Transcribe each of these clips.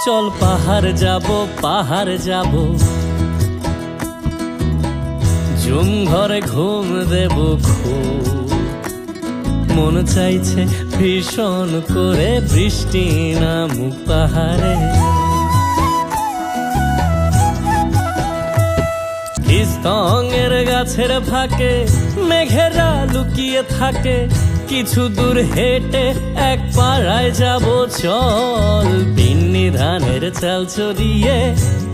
চল পাহাড় যাব জুম ঘরে ঘুম দেব খুব মন চাইছে ভীষণ করে বৃষ্টি নামুক পাহাড়ে স্তঙের গাছের ফাঁকে মেঘেরা লুকিয়ে থাকে কিছু দূর হেঁটে এক পাড়ায় যাব চল বিন্নি ধানের চাল চড়িয়ে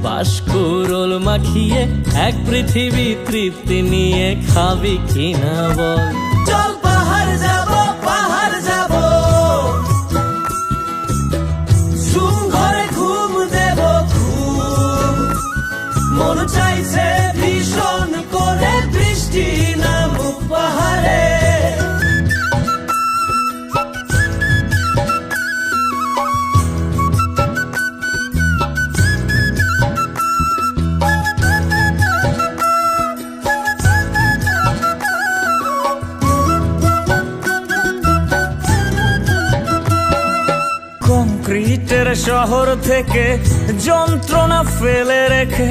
বাঁশকুড়োল মাখিয়ে এক পৃথিবী তৃপ্তি নিয়ে খাবি কিনা বল চল পাহাড় যাব ঝুম ঘরে ঘুম দেব খুব মন চাইছে ভীষণ করে বৃষ্টি নামুক পাহাড়ে কংক্রিটের শহর থেকে যন্ত্রণা ফেলে রেখে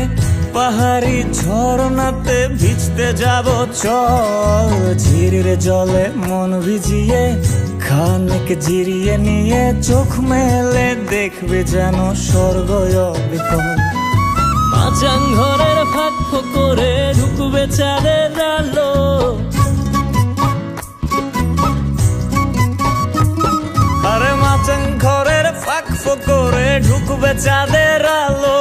পাহাড়ি ঝরনাতে ভিজতে যাব চল ঝিরির জলে মন ভিজিয়ে খানিক জিরিয়ে নিয়ে চোখ মেলে দেখবে যেন স্বর্গ অবিকল মাচাং ঘরের ফাঁক করে ঢুকবে চাঁদের আলো আরে মাচাং ঘরের ফাঁক করে ঢুকবে চাঁদের আলো